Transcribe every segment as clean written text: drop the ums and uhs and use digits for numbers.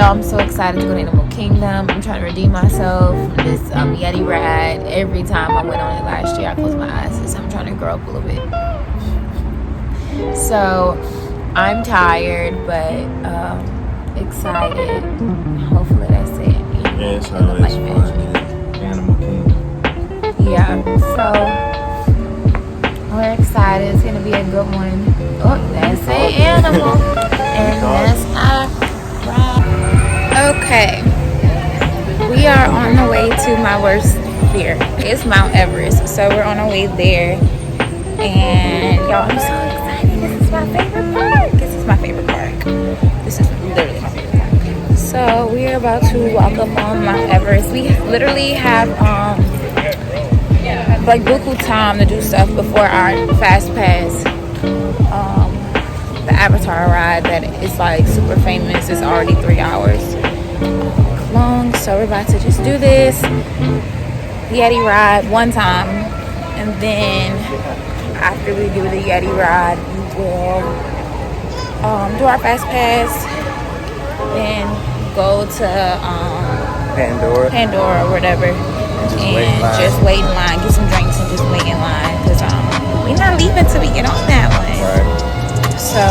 I'm so excited to go to Animal Kingdom. I'm trying to redeem myself from this Yeti ride. Every time I went on it last year, I closed my eyes. So I'm trying to grow up a little bit. So I'm tired, but excited. Hopefully that's it. Yeah, it's always fun. Animal Kingdom. Yeah, so we're excited. It's gonna be a good one. Oh, that's an animal. And that's our ride. Okay. We are on the way to my worst fear. It's Mount Everest. So we're on our way there. And y'all, I'm so excited. This is my favorite park. This is my favorite park. This is literally my favorite park. So we are about to walk up on Mount Everest. We literally have like buku time to do stuff before our fast pass. The Avatar ride that is like super famous is already 3 hours long. So we're about to just do this Yeti ride one time, and then after we do the Yeti ride, we will do our fast pass, then go to Pandora or whatever, and just wait in line, get some drinks and just wait in line, because we're not leaving till we get on that one. Right. So,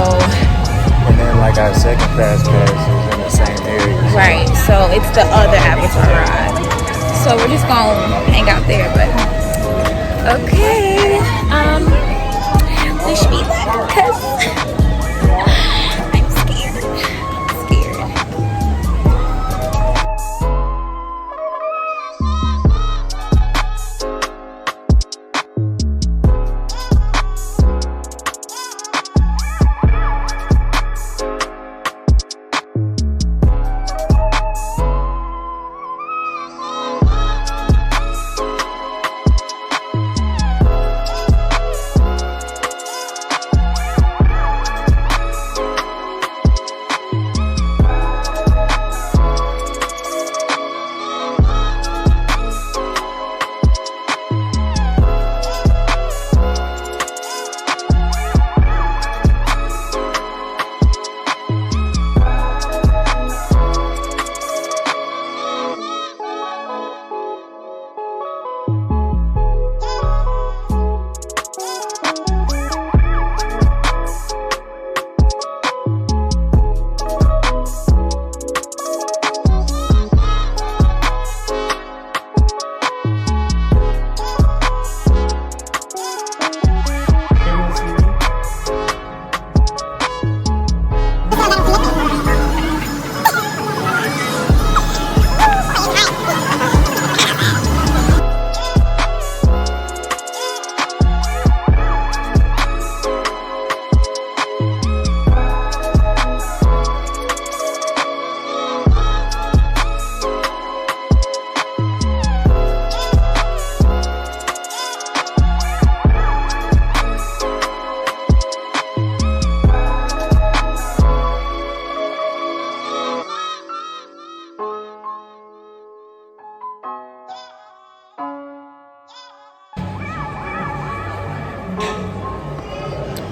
and then like our second fast pass is in the same area. So. Right, so it's the other Avatar ride. So we're just gonna hang out there, but okay. Wish me luck, cause I'm scared.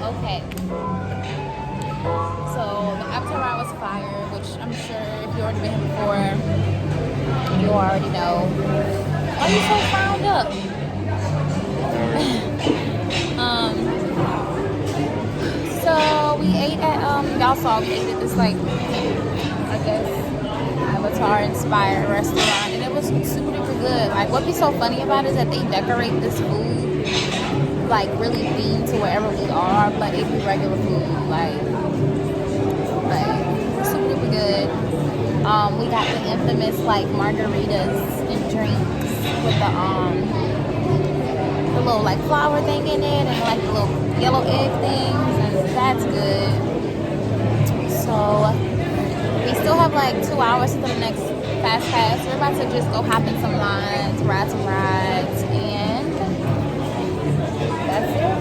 Okay. So the Avatar ride was fire, which I'm sure if you already been here before, you already know. Why are you so frowned up? So we ate at y'all saw we ate at this like I guess Avatar inspired restaurant, and it was super duper good. Like what be so funny about it is that they decorate this food like really themed to wherever we are, but it be regular food, like super duper good. We got the infamous like margaritas and drinks with the little like flower thing in it, and like the little yellow egg things, and that's good. So we still have like 2 hours to the next fast pass. We're about to just go hop in some lines, ride some rides, and that's it.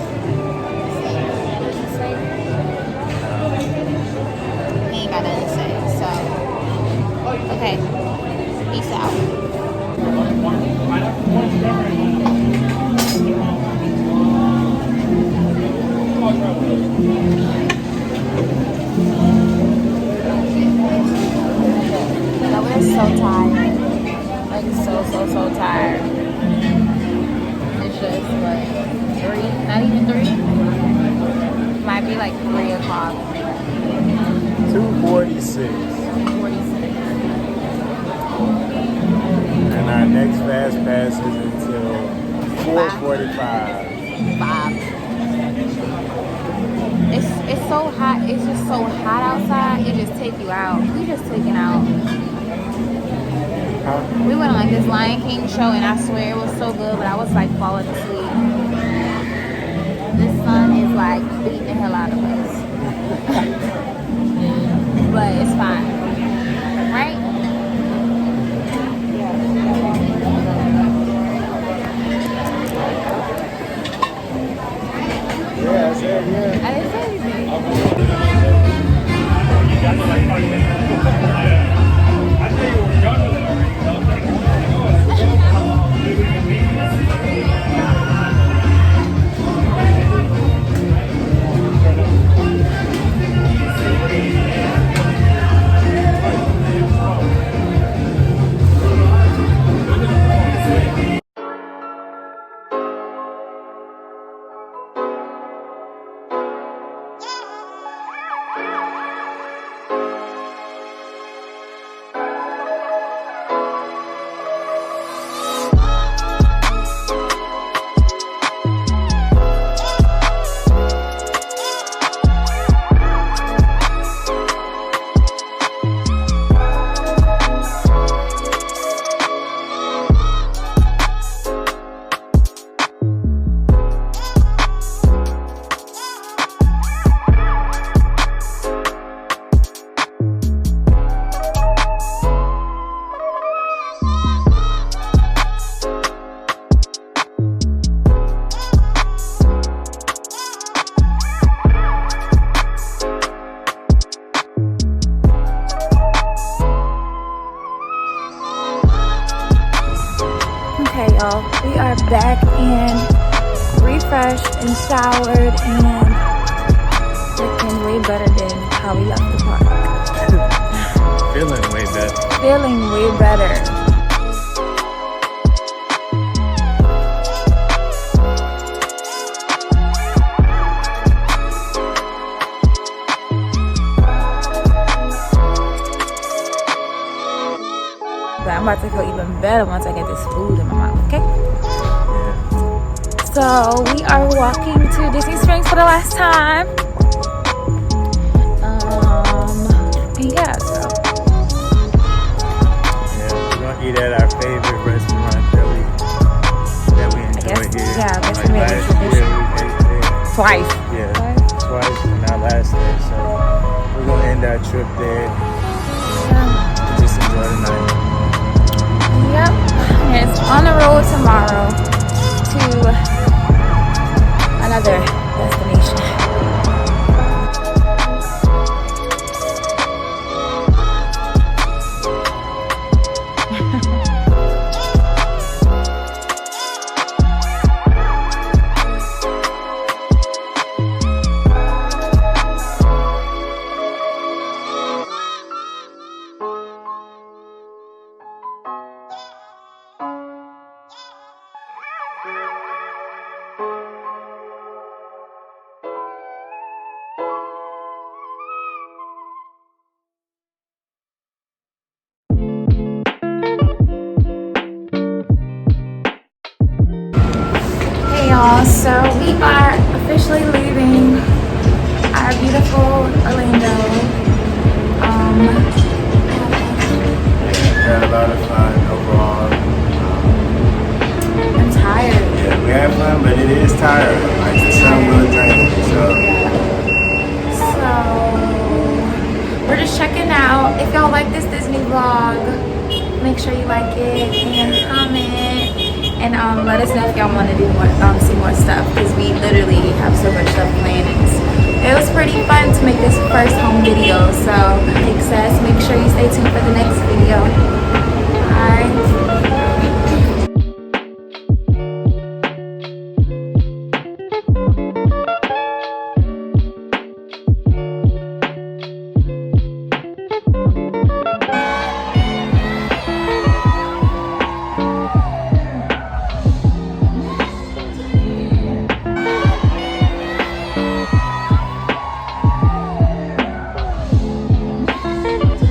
We ain't got nothing to say, so okay, peace out. so tired. Like so tired. It's just like 3, not even 3. Might be like 3 o'clock. 2:46. 2:46. And our next fast pass is until 4:45. 5. It's so hot. It's just so hot outside. It just take you out. We just taken out. Huh? We went on like this Lion King show, and I swear it was so good, but I was like falling asleep. This sun is like beating the hell out of us. But it's fine. Right? Yeah, I said yeah. I didn't say anything. Okay, y'all, we are back and refreshed and showered and looking way better than how we left the park. Feeling way better. Feeling way better. But I'm about to feel even better once I get this food in my mouth, okay? Yeah. So we are walking to Disney Springs for the last time. And yeah, so. Yeah, we're gonna eat at our favorite restaurant that we enjoy here. Yeah, I guess Like we made a last tradition. year we ate there. Twice. Yeah, twice on our last day. So we're gonna end our trip there. Just enjoy the night. Yep. And it's on the road tomorrow to another destination. Y'all, so we are officially leaving our beautiful Orlando. Had a lot of fun overall. I'm tired. Yeah, we had fun, but it is tiring. Like the sun will drain. So we're just checking out. If y'all like this Disney vlog, make sure you like it and comment. And let us know if y'all want to do more, see more stuff, because we literally have so much stuff planned. It was pretty fun to make this first home video. So, make sure you stay tuned for the next video. Bye.